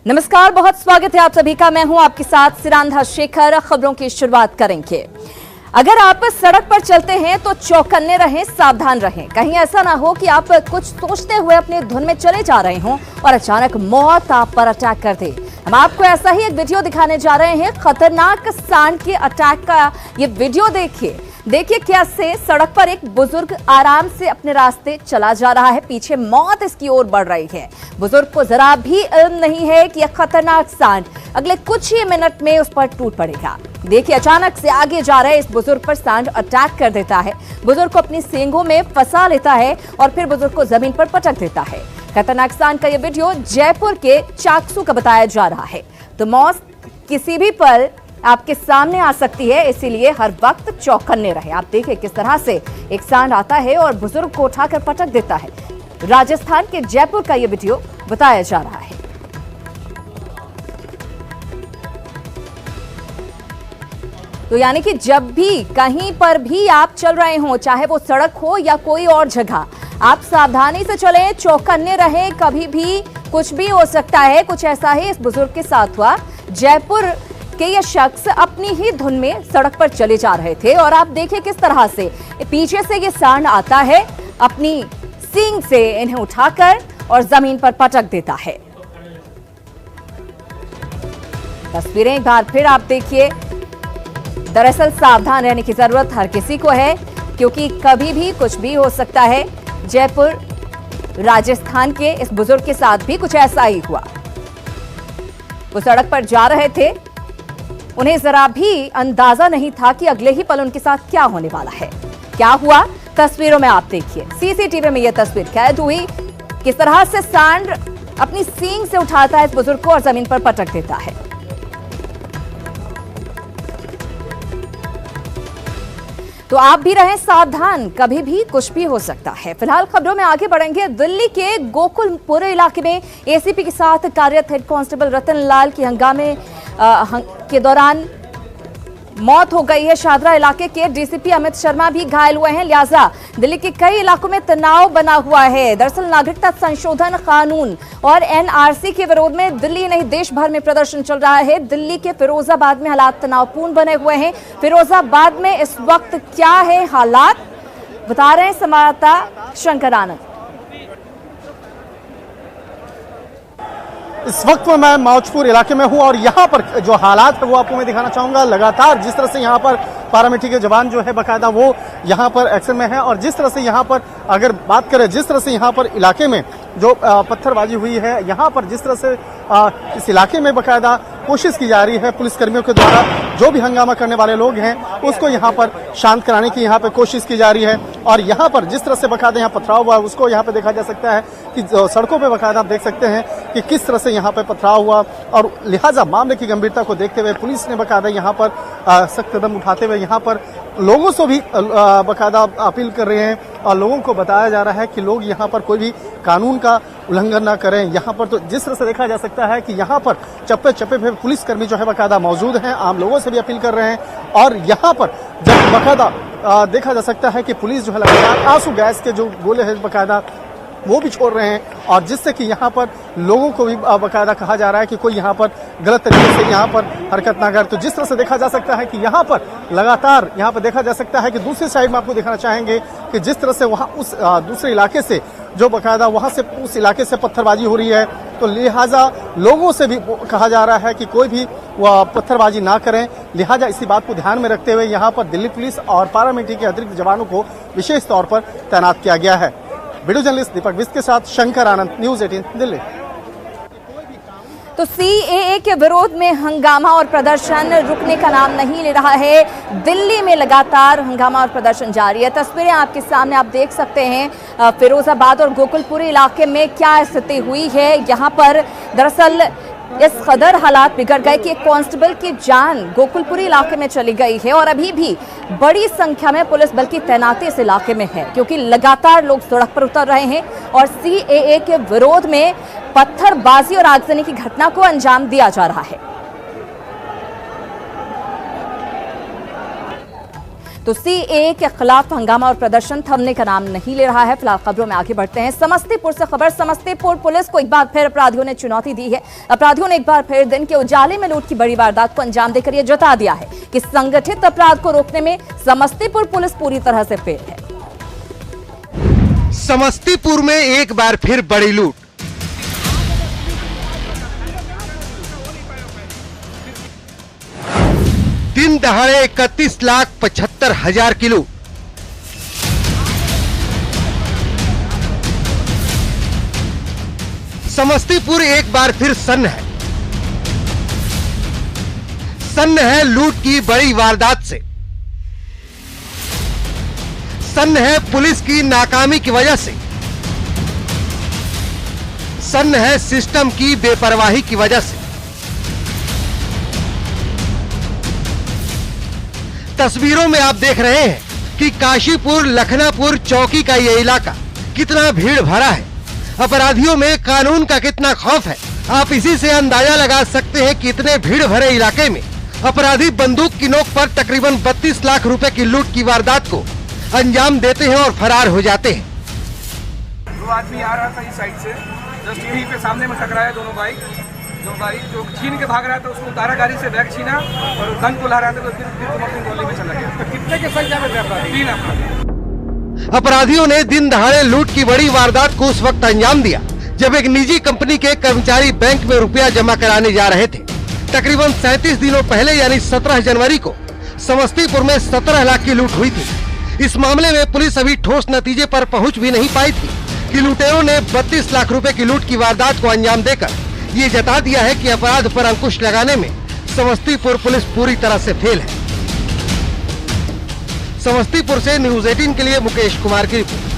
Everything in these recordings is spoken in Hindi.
नमस्कार, बहुत स्वागत है आप सभी का। मैं हूं आपके साथ सिरांधा शेखर। खबरों की शुरुआत करेंगे। अगर आप सड़क पर चलते हैं तो चौकन्ने रहें, सावधान रहें। कहीं ऐसा ना हो कि आप कुछ सोचते हुए अपने धुन में चले जा रहे हों और अचानक मौत आप पर अटैक कर दे। हम आपको ऐसा ही एक वीडियो दिखाने जा रहे हैं। खतरनाक सांड के अटैक का ये वीडियो देखिए कैसे सड़क पर एक बुजुर्ग आराम से अपने रास्ते चला जा रहा है, पीछे मौत इसकी ओर बढ़ रही है। बुजुर्ग को जरा भी इल्म नहीं है कि यह खतरनाक सांड अगले कुछ ही मिनट में उस पर टूट पड़ेगा। देखिए, अचानक से आगे जा रहे इस बुजुर्ग पर सांड अटैक कर देता है। बुजुर्ग को अपनी सींगों में फंसा लेता है और फिर बुजुर्ग को जमीन पर पटक देता है। खतरनाक सांड का यह वीडियो जयपुर के चाकसू का बताया जा रहा है। तो मौत किसी भी पल आपके सामने आ सकती है, इसीलिए हर वक्त चौकन्ने रहे। आप देखिए किस तरह से एक सांड आता है और बुजुर्ग को उठाकर पटक देता है। राजस्थान के जयपुर का यह वीडियो बताया जा रहा है। तो यानी कि जब भी कहीं पर भी आप चल रहे हो, चाहे वो सड़क हो या कोई और जगह, आप सावधानी से चलें, चौकन्ने रहें। कभी भी कुछ भी हो सकता है। कुछ ऐसा ही इस बुजुर्ग के साथ हुआ। जयपुर कि ये शख्स अपनी ही धुन में सड़क पर चले जा रहे थे और आप देखिए किस तरह से पीछे से ये सांड आता है, अपनी सींग से इन्हें उठाकर और जमीन पर पटक देता है। तस्वीरें एक बार फिर आप देखिए। दरअसल सावधान रहने की जरूरत हर किसी को है, क्योंकि कभी भी कुछ भी हो सकता है। जयपुर राजस्थान के इस बुजुर्ग के साथ भी कुछ ऐसा ही हुआ। वो सड़क पर जा रहे थे, उन्हें जरा भी अंदाजा नहीं था कि अगले ही पल उनके साथ क्या होने वाला है। क्या हुआ, तस्वीरों में आप देखिए। सीसीटीवी में यह तस्वीर कैद हुई, किस तरह से सांड अपनी सींग से उठाता है इस बुजुर्ग को और जमीन पर पटक देता है। तो आप भी रहें सावधान, कभी भी कुछ भी हो सकता है। फिलहाल खबरों में आगे बढ़ेंगे। दिल्ली के गोकुलपुर इलाके में एसीपी के साथ कार्यरत हेड कांस्टेबल रतन लाल की हंगामे के दौरान मौत हो गई है। शादरा इलाके के डीसीपी अमित शर्मा भी घायल हुए हैं। लिहाजा दिल्ली के कई इलाकों में तनाव बना हुआ है। दरअसल नागरिकता संशोधन कानून और एनआरसी के विरोध में दिल्ली नहीं देश भर में प्रदर्शन चल रहा है। दिल्ली के फिरोजाबाद में हालात तनावपूर्ण बने हुए हैं। फिरोजाबाद में इस वक्त क्या है हालात, बता रहे हैं संवाददाता शंकर आनंद। इस वक्त मैं मौजपुर इलाके में हूं और यहाँ पर जो हालात है वो आपको मैं दिखाना चाहूंगा। लगातार जिस तरह से यहाँ पर पैरामिलिट्री के जवान जो है बाकायदा वो यहाँ पर एक्शन में है और जिस तरह से यहाँ पर अगर बात करें, जिस तरह से यहाँ पर इलाके में जो पत्थरबाजी हुई है, यहाँ पर जिस तरह से इस इलाके में बाकायदा कोशिश की जा रही है पुलिसकर्मियों के द्वारा, जो भी हंगामा करने वाले लोग हैं उसको यहाँ पर शांत कराने की यहाँ पे कोशिश की जा रही है। और यहाँ पर जिस तरह से बाकायदा यहाँ पथराव हुआ है उसको यहाँ पे देखा जा सकता है कि सड़कों पे बाकायदा आप देख सकते हैं कि किस तरह से यहाँ पे पथराव हुआ। और लिहाजा मामले की गंभीरता को देखते हुए पुलिस ने बाकायदा यहाँ पर सख्त कदम उठाते हुए यहाँ पर लोगों से भी बाकायदा अपील कर रहे हैं और लोगों को बताया जा रहा है कि लोग यहाँ पर कोई भी कानून का उल्लंघन ना करें। यहाँ पर तो जिस तरह से देखा जा सकता है कि यहाँ पर चप्पे चप्पे पे पुलिसकर्मी जो है बाकायदा मौजूद हैं, आम लोगों से भी अपील कर रहे हैं। और यहाँ पर जब बाकायदा देखा जा सकता है कि पुलिस जो है लगातार आंसू गैस के जो गोले हैं बाकायदा वो भी छोड़ रहे हैं और जिससे कि यहाँ पर लोगों को भी बाकायदा कहा जा रहा है कि कोई यहाँ पर गलत तरीके से यहाँ पर हरकत ना करे। तो जिस तरह से देखा जा सकता है कि यहाँ पर लगातार यहाँ पर देखा जा सकता है कि दूसरी साइड में आपको दिखाना चाहेंगे कि जिस तरह से वहाँ उस दूसरे इलाके से जो बाकायदा वहाँ से उस इलाके से पत्थरबाजी हो रही है, तो लिहाजा लोगों से भी कहा जा रहा है कि कोई भी पत्थरबाजी ना करें। लिहाजा इसी बात को ध्यान में रखते हुए यहाँ पर दिल्ली पुलिस और पैरामिलिट्री के अतिरिक्त जवानों को विशेष तौर पर तैनात किया गया है। वीडियो जर्नलिस्ट दीपक विस्क के साथ शंकर आनंद, न्यूज़ 18 दिल्ली। तो सीएए के विरोध में हंगामा और प्रदर्शन रुकने का नाम नहीं ले रहा है। दिल्ली में लगातार हंगामा और प्रदर्शन जारी है। तस्वीरें आपके सामने आप देख सकते हैं। फिरोजाबाद और गोकुलपुरी इलाके में क्या स्थिति हुई है। यहाँ पर दरअसल इस कदर हालात बिगड़ गए कि एक कांस्टेबल की जान गोकुलपुरी इलाके में चली गई है और अभी भी बड़ी संख्या में पुलिस बल की तैनाती इस इलाके में है, क्योंकि लगातार लोग सड़क पर उतर रहे हैं और सीएए के विरोध में पत्थरबाजी और आगजनी की घटना को अंजाम दिया जा रहा है। तो सीएए के खिलाफ हंगामा और प्रदर्शन थमने का नाम नहीं ले रहा है। फिलहाल खबरों में आगे बढ़ते हैं। समस्तीपुर से खबर। समस्तीपुर पुलिस को एक बार फिर अपराधियों ने चुनौती दी है। अपराधियों ने एक बार फिर दिन के उजाले में लूट की बड़ी वारदात को अंजाम देकर यह जता दिया है कि संगठित अपराध को रोकने में समस्तीपुर पुलिस पूरी तरह से फेल है। समस्तीपुर में एक बार फिर बड़ी लूट। दिन दहाड़े 31,75,000 की लूट। समस्तीपुर एक बार फिर सन्न है। सन्न है लूट की बड़ी वारदात से। सन्न है पुलिस की नाकामी की वजह से। सन्न है सिस्टम की बेपरवाही की वजह से। तस्वीरों में आप देख रहे हैं कि काशीपुर लखनापुर चौकी का ये इलाका कितना भीड़ भरा है। अपराधियों में कानून का कितना खौफ है, आप इसी से अंदाजा लगा सकते हैं कि इतने भीड़ भरे इलाके में अपराधी बंदूक की नोक पर तकरीबन 32 लाख रुपए की लूट की वारदात को अंजाम देते हैं और फरार हो जाते हैं। दो आदमी आ रहा था इस साइड से, जस्ट यहीं पे सामने में टकराया दोनों बाइक। जो छीन के भाग रहा था उसको उतारा गाड़ी से, बैग छीना और गन को ला रहा था, तो फिर अपनी गोली में चला गया। तो कितने के संख्या में थे अपराधी? 3 अपराधी। अपराधियों ने दिन दहाड़े लूट की बड़ी वारदात को उस वक्त अंजाम दिया जब एक निजी कंपनी के कर्मचारी बैंक में रुपया जमा कराने जा रहे थे। तकरीबन 37 दिनों पहले यानी 17 जनवरी को समस्तीपुर में 17 लाख की लूट हुई थी। इस मामले में पुलिस अभी ठोस नतीजे पर पहुंच भी नहीं पाई थी कि लुटेरों ने 32 लाख रुपए की लूट की वारदात को अंजाम देकर ये जता दिया है कि अपराध पर अंकुश लगाने में समस्तीपुर पुलिस पूरी तरह से फेल है। समस्तीपुर से न्यूज़ 18 के लिए मुकेश कुमार की रिपोर्ट।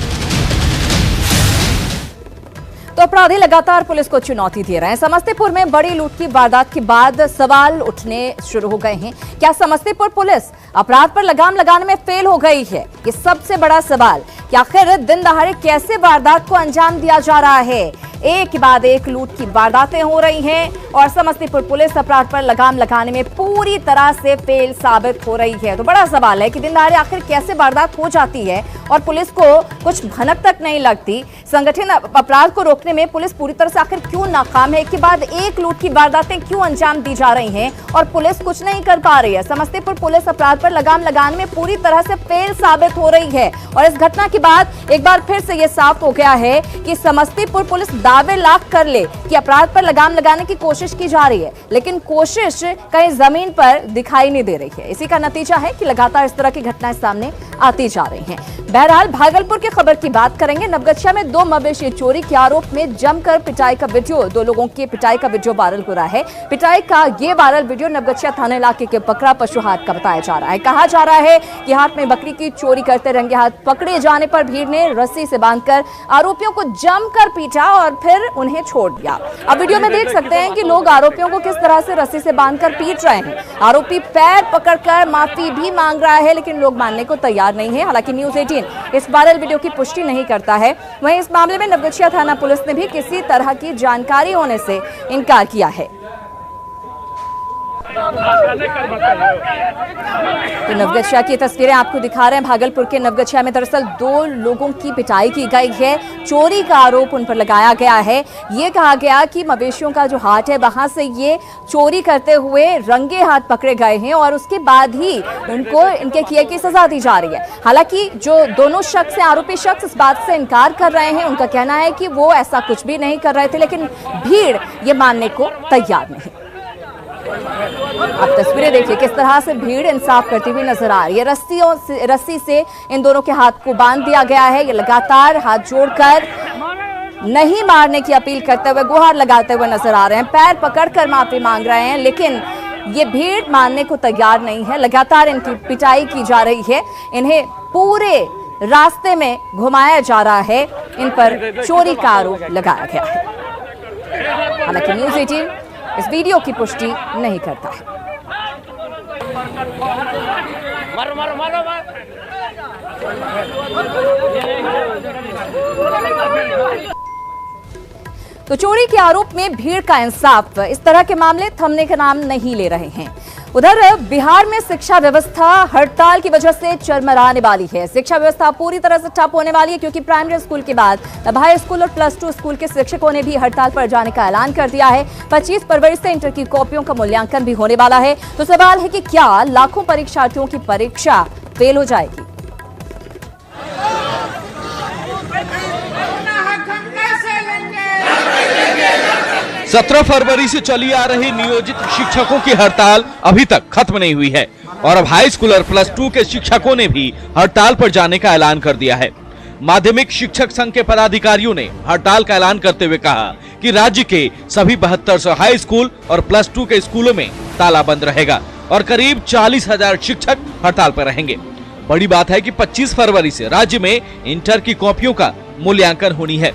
तो अपराधी लगातार पुलिस को चुनौती दे रहे हैं। समस्तीपुर में बड़ी लूट की वारदात के बाद सवाल उठने शुरू हो गए हैं। क्या समस्तीपुर पुलिस अपराध पर लगाम लगाने में फेल हो गई है? ये सबसे बड़ा सवाल कि आखिर दिन दहाड़े कैसे वारदात को अंजाम दिया जा रहा है। एक के बाद एक लूट की वारदातें हो रही हैं और समस्तीपुर पुलिस अपराध पर लगाम लगाने में पूरी तरह से फेल साबित हो रही है। तो बड़ा सवाल है कि दिन दहाड़े आखिर कैसे वारदात हो जाती है और पुलिस को कुछ भनक तक नहीं लगती। संगठित अपराध को रोकने में पुलिस पूरी तरह से आखिर क्यों नाकाम है? एक के बाद एक लूट की वारदातें क्यों अंजाम दी जा रही हैं और पुलिस कुछ नहीं कर पा रही है? समस्तीपुर पुलिस अपराध पर लगाम लगाने में पूरी तरह से फेल साबित हो रही है और इस घटना के बाद एक बार फिर से यह साफ हो गया है कि समस्तीपुर पुलिस दावे लाख कर ले कि अपराध पर लगाम लगाने की कोशिश की जा रही है, लेकिन कोशिश कहीं जमीन पर दिखाई नहीं दे रही है। इसी का नतीजा है कि लगातार इस तरह की घटनाएं सामने आती जा रही हैं। बहरहाल भागलपुर की खबर की बात करेंगे। नवगछिया में 2 मवेशी चोरी के आरोप में जमकर पिटाई का वीडियो, 2 लोगों की पिटाई का वीडियो वायरल हो रहा है। पिटाई का ये वायरल वीडियो नवगछिया थाना इलाके के पकड़ा पशु हाट का बताया जा रहा है। कहा जा रहा है कि हाट में बकरी की चोरी करते रंगे हाथ पकड़े जाने पर भीड़ ने रस्सी से बांधकर आरोपियों को जमकर पीटा और फिर उन्हें छोड़ दिया। अब वीडियो में देख सकते हैं कि लोग आरोपियों को किस तरह से रस्सी से बांधकर पीट रहे हैं। आरोपी पैर पकड़कर माफी भी मांग रहा है, लेकिन लोग मानने को तैयार नहीं है। हालांकि न्यूज़ 18 इस वायरल वीडियो की पुष्टि नहीं करता है। वहीं इस मामले में नवगछिया थाना पुलिस ने भी किसी तरह की जानकारी होने से इनकार किया है। तो नवगछिया की तस्वीरें आपको दिखा रहे हैं। भागलपुर के नवगछिया में दरअसल 2 लोगों की पिटाई की गई है। चोरी का आरोप उन पर लगाया गया है। ये कहा गया कि मवेशियों का जो हाट है वहां से ये चोरी करते हुए रंगे हाथ पकड़े गए हैं और उसके बाद ही उनको इनके किए की सजा दी जा रही है। हालांकि जो दोनों शख्स हैं, आरोपी शख्स इस बात से इनकार कर रहे हैं। उनका कहना है कि वो ऐसा कुछ भी नहीं कर रहे थे, लेकिन भीड़ ये मानने को तैयार नहीं। आप तस्वीरें देखिए किस तरह से भीड़ इंसाफ करती हुई नजर आ रही है। रस्सी से इन दोनों के हाथ को बांध दिया गया है। ये लगातार हाथ जोड़कर नहीं मारने की अपील करते हुए, गुहार लगाते हुए नजर आ रहे हैं। पैर पकड़कर माफी मांग रहे हैं, लेकिन ये भीड़ मानने को तैयार नहीं है। लगातार इनकी पिटाई की जा रही है। इन्हें पूरे रास्ते में घुमाया जा रहा है। इन पर चोरी का आरोप लगाया गया है। हालांकि न्यूज़ 18 इस वीडियो की पुष्टि नहीं करता है। तो चोरी के आरोप में भीड़ का इंसाफ, इस तरह के मामले थमने का नाम नहीं ले रहे हैं। उधर बिहार में शिक्षा व्यवस्था हड़ताल की वजह से चरमराने वाली है। शिक्षा व्यवस्था पूरी तरह से ठप होने वाली है क्योंकि प्राइमरी स्कूल के बाद अब हाई स्कूल और +2 स्कूल के शिक्षकों ने भी हड़ताल पर जाने का ऐलान कर दिया है। 25 फरवरी से इंटर की कॉपियों का मूल्यांकन भी होने वाला है। तो सवाल है कि क्या लाखों परीक्षार्थियों की परीक्षा फेल हो जाएगी? सत्रह फरवरी से चली आ रही नियोजित शिक्षकों की हड़ताल अभी तक खत्म नहीं हुई है और अब हाई स्कूल और +2 के शिक्षकों ने भी हड़ताल पर जाने का ऐलान कर दिया है। माध्यमिक शिक्षक संघ के पदाधिकारियों ने हड़ताल का ऐलान करते हुए कहा कि राज्य के सभी 7200 हाई स्कूल और +2 के स्कूलों में ताला बंद रहेगा और करीब 40,000 शिक्षक हड़ताल पर रहेंगे। बड़ी बात है कि 25 फरवरी से राज्य में इंटर की कॉपियों का मूल्यांकन होनी है।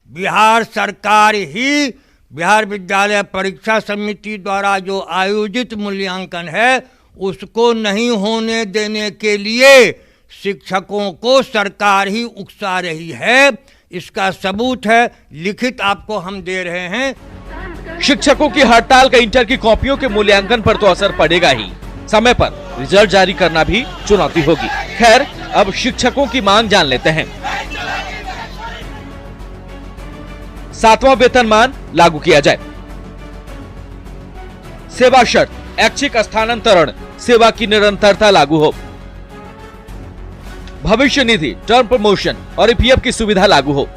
बिहार सरकार ही बिहार विद्यालय परीक्षा समिति द्वारा जो आयोजित मूल्यांकन है उसको नहीं होने देने के लिए शिक्षकों को सरकार ही उकसा रही है। इसका सबूत है, लिखित आपको हम दे रहे हैं। शिक्षकों की हड़ताल का इंटर की कॉपियों के मूल्यांकन पर तो असर पड़ेगा ही, समय पर रिजल्ट जारी करना भी चुनौती होगी। खैर, अब शिक्षकों की मांग जान लेते हैं। 7वां वेतनमान लागू किया जाए। सेवा शर्त, ऐच्छिक स्थानांतरण, सेवा की निरंतरता लागू हो। भविष्य निधि, टर्म प्रमोशन और ईपीएफ की सुविधा लागू हो।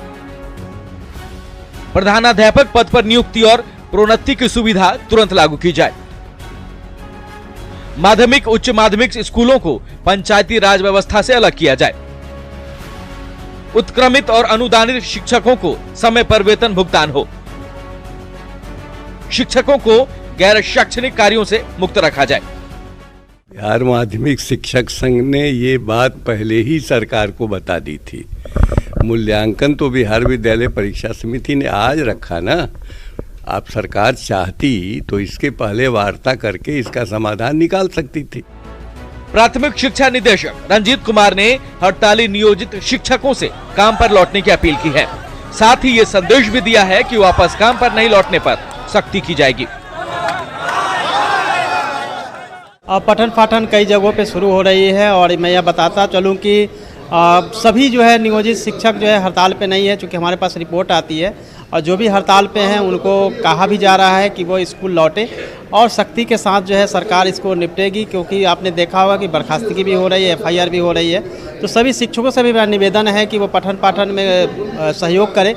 प्रधानाध्यापक पद पर नियुक्ति और प्रोन्नति की सुविधा तुरंत लागू की जाए। माध्यमिक उच्च माध्यमिक स्कूलों को पंचायती राज व्यवस्था से अलग किया जाए। उत्क्रमित और अनुदानित शिक्षकों को समय पर वेतन भुगतान हो। शिक्षकों को गैर शैक्षणिक कार्यों से मुक्त रखा जाए। बिहार माध्यमिक शिक्षक संघ ने ये बात पहले ही सरकार को बता दी थी। मूल्यांकन तो बिहार विद्यालय परीक्षा समिति ने आज रखा ना। आप सरकार चाहती तो इसके पहले वार्ता करके इसका समाधान निकाल सकती थी। प्राथमिक शिक्षा निदेशक रंजीत कुमार ने हड़ताली नियोजित शिक्षकों से काम पर लौटने की अपील की है। साथ ही ये संदेश भी दिया है कि वापस काम पर नहीं लौटने पर सख्ती की जाएगी। पठन पाठन कई जगहों पे शुरू हो रही है और मैं यह बताता चलूं कि सभी जो है नियोजित शिक्षक जो है हड़ताल पे नहीं है, चूँकि हमारे पास रिपोर्ट आती है और जो भी हड़ताल पे हैं उनको कहा भी जा रहा है कि वो स्कूल लौटे और सख्ती के साथ जो है सरकार इसको निपटेगी, क्योंकि आपने देखा होगा कि बर्खास्तगी भी हो रही है, FIR भी हो रही है। तो सभी शिक्षकों से भी मेरा निवेदन है कि वो पठन पाठन में सहयोग करें।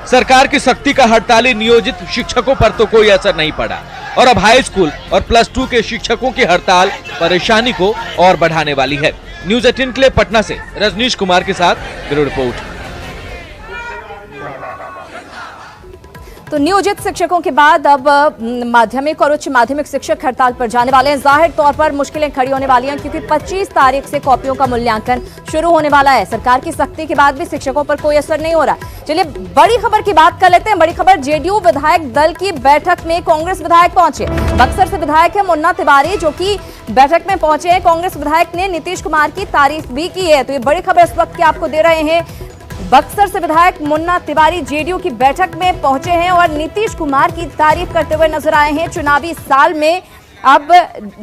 सरकार की सख्ती का हड़ताली नियोजित शिक्षकों पर तो कोई असर नहीं पड़ा और अब हाई स्कूल और +2 के शिक्षकों की हड़ताल परेशानी को और बढ़ाने वाली है। न्यूज़ 18 के लिए पटना से रजनीश कुमार के साथ ब्यूरो रिपोर्ट। तो नियोजित शिक्षकों के बाद अब माध्यमिक और उच्च माध्यमिक शिक्षक हड़ताल पर जाने वाले हैं। जाहिर तौर पर मुश्किलें खड़ी होने वाली हैं क्योंकि 25 तारीख से कॉपियों का मूल्यांकन शुरू होने वाला है। सरकार की सख्ती के बाद भी शिक्षकों पर कोई असर नहीं हो रहा। चलिए बड़ी खबर की बात कर लेते हैं। बड़ी खबर, जेडीयू विधायक दल की बैठक में कांग्रेस विधायक पहुंचे। बक्सर से विधायक है मुन्ना तिवारी जो कि बैठक में पहुंचे हैं। कांग्रेस विधायक ने नीतीश कुमार की तारीफ भी की है। तो ये बड़ी खबर इस वक्त की आपको दे रहे हैं। बक्सर से विधायक मुन्ना तिवारी जेडीयू की बैठक में पहुंचे हैं और नीतीश कुमार की तारीफ करते हुए नजर आए हैं। चुनावी साल में अब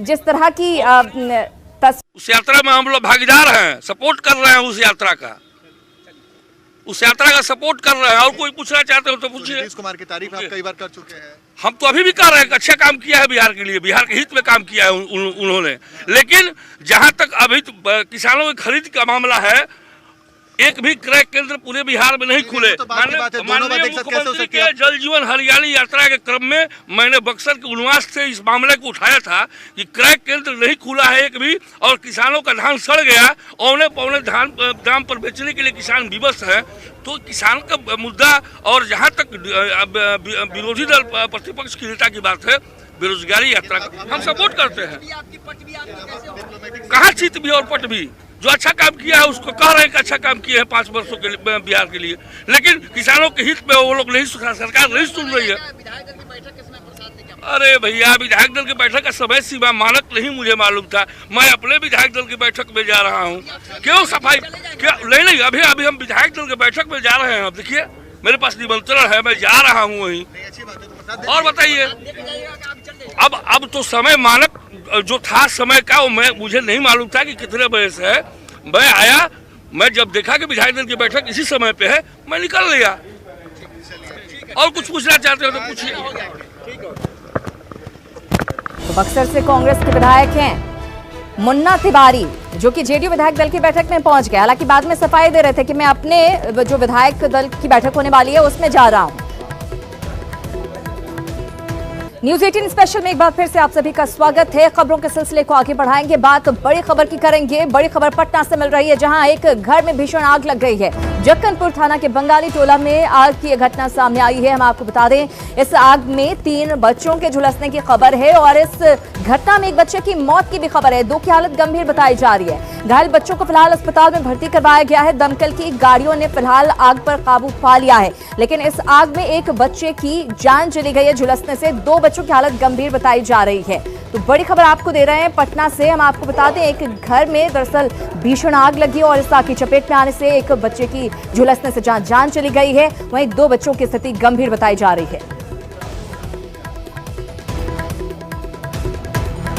जिस तरह की उस यात्रा में हम लोग भागीदार हैं, सपोर्ट कर रहे हैं उस यात्रा का सपोर्ट कर रहे हैं। और कोई पूछना चाहते हो तो पूछिए। नीतीश कुमार की तारीफ आप कई बार कर चुके हैं। हम तो अभी भी कर रहे हैं, अच्छा काम किया है बिहार के लिए, बिहार के हित में काम किया है उन्होंने। लेकिन जहां तक अभी किसानों की खरीद का मामला है, एक भी क्रय केंद्र पूरे बिहार में नहीं खुले। माननीय मुख्यमंत्री के जल जीवन हरियाली यात्रा के क्रम में मैंने बक्सर के उन्वास से इस मामले को उठाया था कि क्रय केंद्र नहीं खुला है एक भी और किसानों का धान सड़ गया। औने पौने धान दाम पर बेचने के लिए किसान विवश है। तो किसान का मुद्दा और जहाँ तक विरोधी दल प्रतिपक्ष की नेता की बात है, बेरोजगारी यात्रा का हम सपोर्ट करते हैं। कहाँ चित भी और पट भी, जो अच्छा काम किया है उसको कह रहे हैं कि अच्छा काम किया है 5 वर्षों के लिए बिहार के लिए। लेकिन किसानों के हित में वो लोग नहीं, सरकार नहीं सुन रही है। अरे भैया, विधायक दल की बैठक का समय सीमा मानक नहीं मुझे मालूम था। मैं अपने विधायक दल की बैठक में जा रहा हूँ। क्यों सफाई क्या नहीं, अभी हम विधायक दल की बैठक में जा रहे हैं। अब देखिए मेरे पास निमंत्रण है, मैं जा रहा हूँ वहीं। और बताइए अब तो समय मानक जो था समय का, वो मुझे नहीं मालूम था कि कितने बजे से है। मैं आया, मैं जब देखा कि विधायक दल की बैठक इसी समय पे है, मैं निकल लिया। और कुछ पूछना चाहते हो तो पूछिए। तो बक्सर से कांग्रेस के विधायक हैं मुन्ना तिवारी, जो कि जेडीयू विधायक दल की बैठक में पहुंच गए। हालांकि बाद में सफाई दे रहे थे कि मैं अपने जो विधायक दल की बैठक होने वाली है उसमें जा रहा हूं। न्यूज 18 स्पेशल में एक बार फिर से आप सभी का स्वागत है। खबरों के सिलसिले को आगे बढ़ाएंगे, बात बड़ी खबर की करेंगे। बड़ी खबर पटना से मिल रही है, जहां एक घर में भीषण आग लग गई है। जक्कनपुर थाना के बंगाली टोला में आग की यह घटना सामने आई है। हम आपको बता दें, इस आग में 3 बच्चों के झुलसने की खबर है और इस घटना में एक बच्चे की मौत की भी खबर है। 2 की हालत गंभीर बताई जा रही है। घायल बच्चों को फिलहाल अस्पताल में भर्ती करवाया गया है। दमकल की गाड़ियों ने फिलहाल आग पर काबू पा लिया है, लेकिन इस आग में एक बच्चे की जान चली गई है झुलसने से। 2 बच्चों की हालत गंभीर बताई जा रही है। तो बड़ी खबर आपको दे रहे हैं पटना से। हम आपको बता दें, एक घर में दरअसल भीषण आग लगी और इस आग की चपेट में आने से एक बच्चे की झुलसने से जान चली गई है। वहीं 2 बच्चों की स्थिति गंभीर बताई जा रही है।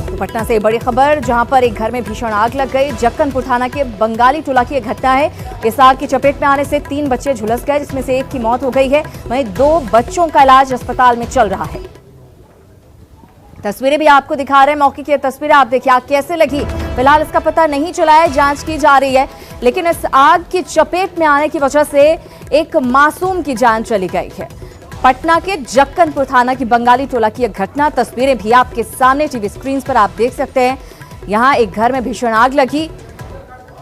तो पटना से बड़ी खबर, जहां पर एक घर में भीषण आग लग गई। जक्कनपुर थाना के बंगाली टोला की घटना है। इस आग की चपेट में आने से 3 बच्चे झुलस गए, जिसमें से एक की मौत हो गई है। वहीं 2 बच्चों का इलाज अस्पताल में चल रहा है। तस्वीरें भी आपको दिखा रहे हैं, मौके की तस्वीरें आप देखिए आग कैसे लगी। फिलहाल इसका पता नहीं चला है, जांच की जा रही है, लेकिन इस आग की चपेट में आने की वजह से एक मासूम की जान चली गई है। पटना के जक्कनपुर थाना की बंगाली टोला की यह घटना, तस्वीरें भी आपके सामने टीवी स्क्रीन पर आप देख सकते हैं। यहां एक घर में भीषण आग लगी।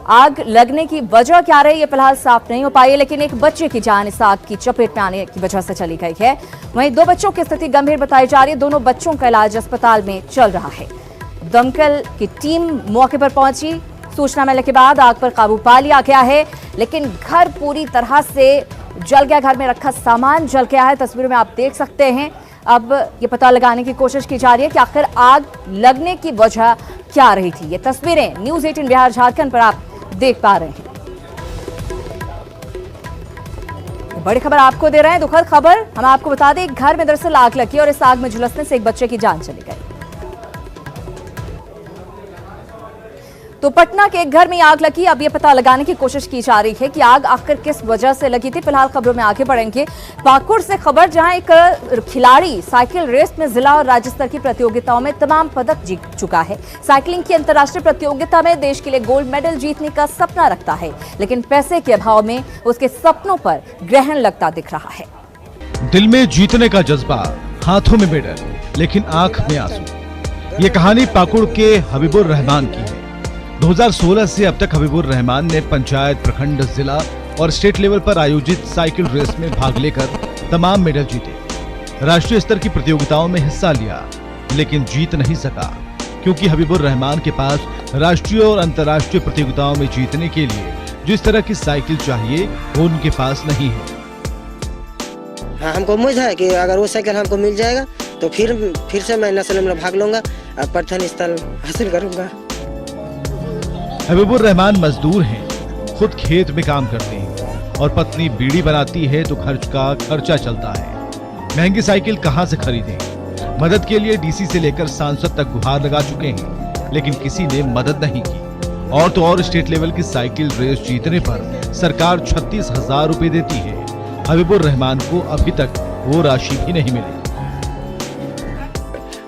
आग लगने की वजह क्या रही ये फिलहाल साफ नहीं हो पाई है, लेकिन एक बच्चे की जान इस आग की चपेट में आने की वजह से चली गई है। वहीं 2 बच्चों की स्थिति गंभीर बताई जा रही है। दोनों बच्चों का इलाज अस्पताल में चल रहा है। दमकल की टीम मौके पर पहुंची। सूचना मिलने के बाद आग पर काबू पा लिया गया है, लेकिन घर पूरी तरह से जल गया। घर में रखा सामान जल गया है। तस्वीरों में आप देख सकते हैं। अब ये पता लगाने की कोशिश की जा रही है कि आखिर आग लगने की वजह क्या रही थी। ये तस्वीरें न्यूज 18 बिहार झारखंड पर आप देख पा रहे हैं। बड़ी खबर आपको दे रहे हैं, दुखद खबर। हम आपको बता दें, एक घर में दरअसल आग लगी और इस आग में झुलसने से एक बच्चे की जान चली गई। तो पटना के एक घर में आग लगी। अब ये पता लगाने की कोशिश की जा रही है कि आग आखिर किस वजह से लगी थी। फिलहाल खबरों में आगे बढ़ेंगे। पाकुड़ से खबर, जहां एक खिलाड़ी साइकिल रेस में जिला और राज्य स्तर की प्रतियोगिताओं में तमाम पदक जीत चुका है। साइकिलिंग की अंतर्राष्ट्रीय प्रतियोगिता में देश के लिए गोल्ड मेडल जीतने का सपना रखता है, लेकिन पैसे के अभाव में उसके सपनों पर ग्रहण लगता दिख रहा है। दिल में जीतने का जज्बा, हाथों में मेडल, लेकिन आंख में आंसू। ये कहानी पाकुड़ के हबीबुर रहमान की है। 2016 से अब तक हबीबुर रहमान ने पंचायत, प्रखंड, जिला और स्टेट लेवल पर आयोजित साइकिल रेस में भाग लेकर तमाम मेडल जीते। राष्ट्रीय स्तर की प्रतियोगिताओं में हिस्सा लिया, लेकिन जीत नहीं सका, क्योंकि हबीबुर रहमान के पास राष्ट्रीय और अंतर्राष्ट्रीय प्रतियोगिताओं में जीतने के लिए जिस तरह की साइकिल चाहिए वो उनके पास नहीं है। हाँ, हमको उम्मीद है कि अगर वो साइकिल हमको मिल जाएगा तो फिर से मैं नेशनल में भाग लूंगा और प्रथम स्थान हासिल करूंगा। हबीबुर रहमान मजदूर हैं, खुद खेत में काम करते हैं और पत्नी बीड़ी बनाती है तो घर का खर्चा चलता है। महंगी साइकिल कहां से खरीदें? मदद के लिए डीसी से लेकर सांसद तक गुहार लगा चुके हैं, लेकिन किसी ने मदद नहीं की। और तो और स्टेट लेवल की साइकिल रेस जीतने पर सरकार 36,000 रुपए देती है। हबीबुर रहमान को अभी तक वो राशि भी नहीं मिली।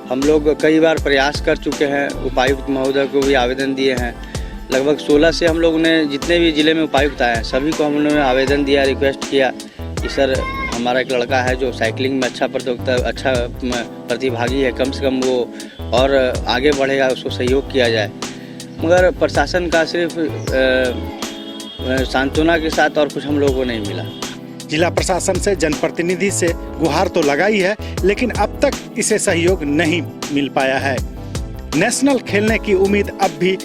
हम लोग कई बार प्रयास कर चुके हैं, उपायुक्त महोदय को भी आवेदन दिए हैं। लगभग 16 से हम लोगों ने जितने भी जिले में उपायुक्त आए सभी को हम लोगों ने आवेदन दिया, रिक्वेस्ट किया कि सर हमारा एक लड़का है जो साइकिलिंग में अच्छा प्रतिभागी है, कम से कम वो और आगे बढ़ेगा, उसको सहयोग किया जाए। मगर प्रशासन का सिर्फ सांत्वना के साथ और कुछ हम लोगों को नहीं मिला। जिला प्रशासन से, जनप्रतिनिधि से गुहार तो लगाई है, लेकिन अब तक इसे सहयोग नहीं मिल पाया है। नेशनल खेलने की उम्मीद अब भी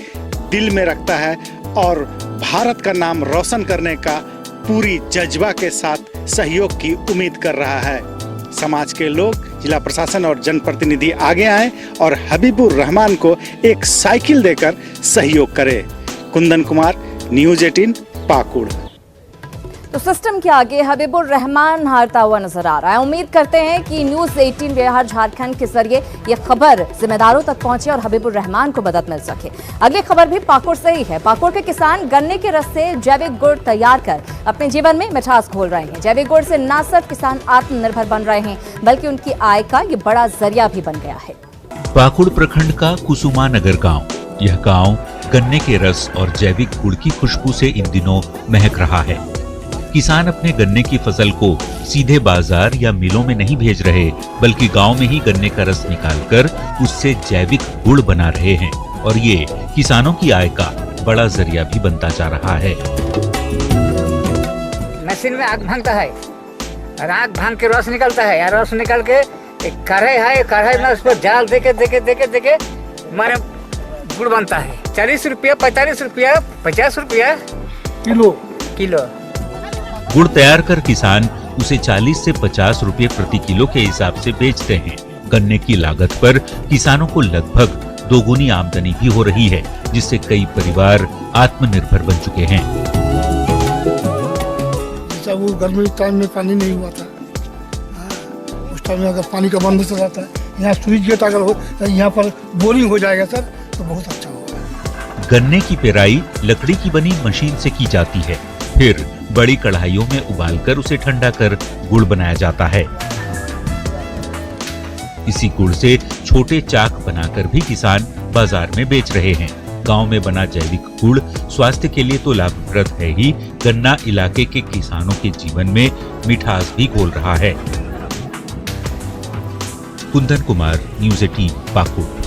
दिल में रखता है और भारत का नाम रोशन करने का पूरी जज्बा के साथ सहयोग की उम्मीद कर रहा है। समाज के लोग, जिला प्रशासन और जनप्रतिनिधि आगे आए और हबीबुर रहमान को एक साइकिल देकर सहयोग करे। कुंदन कुमार, न्यूज 18 पाकुड़। तो सिस्टम के आगे हबीबुर रहमान हारता हुआ नजर आ रहा है। उम्मीद करते हैं कि न्यूज 18 बिहार झारखंड के जरिए ये खबर जिम्मेदारों तक पहुंचे और हबीबुर रहमान को मदद मिल सके। अगली खबर भी पाकुड़ से ही है। पाकुड़ के किसान गन्ने के रस से जैविक गुड़ तैयार कर अपने जीवन में मिठास घोल रहे हैं। जैविक गुड़ से न सिर्फ किसान आत्मनिर्भर बन रहे हैं बल्कि उनकी आय का ये बड़ा जरिया भी बन गया है। पाकुड़ प्रखंड का कुसुमा नगर गाँव, यह गाँव गन्ने के रस और जैविक गुड़ की खुशबू से इन दिनों महक रहा है। किसान अपने गन्ने की फसल को सीधे बाजार या मिलों में नहीं भेज रहे बल्कि गांव में ही गन्ने का रस निकालकर उससे जैविक गुड़ बना रहे हैं और ये किसानों की आय का बड़ा जरिया भी बनता जा रहा है। मशीन में आग भांगता है और आग भांग के रस निकलता है। यार रस निकाल के एक कढ़ाई है, कढ़ाई में उसको जाल देके हमारे गुड़ बनता है। 40 रुपया, 45 रुपया, 50 रुपया किलो। गुड़ तैयार कर किसान उसे 40 से 50 रुपए प्रति किलो के हिसाब से बेचते हैं। गन्ने की लागत पर किसानों को लगभग दोगुनी आमदनी भी हो रही है, जिससे कई परिवार आत्मनिर्भर बन चुके हैं। जैसा वो गर्मी टाइम में पानी नहीं हुआ था, उस टाइम में अगर पानी का बंद हो जाता है, यहाँ स्विच गेट अगर हो, यहाँ पर बोरिंग हो जाएगा सर, तो बहुत अच्छा होगा। गन्ने की पेराई लकड़ी की बनी मशीन से की जाती है, फिर बड़ी कढ़ाइयों में उबालकर उसे ठंडा कर गुड़ बनाया जाता है। इसी गुड़ से छोटे चाक बनाकर भी किसान बाजार में बेच रहे हैं। गांव में बना जैविक गुड़ स्वास्थ्य के लिए तो लाभप्रद है ही, गन्ना इलाके के किसानों के जीवन में मिठास भी घोल रहा है। कुंदन कुमार, न्यूज़ 18 पाकुड़।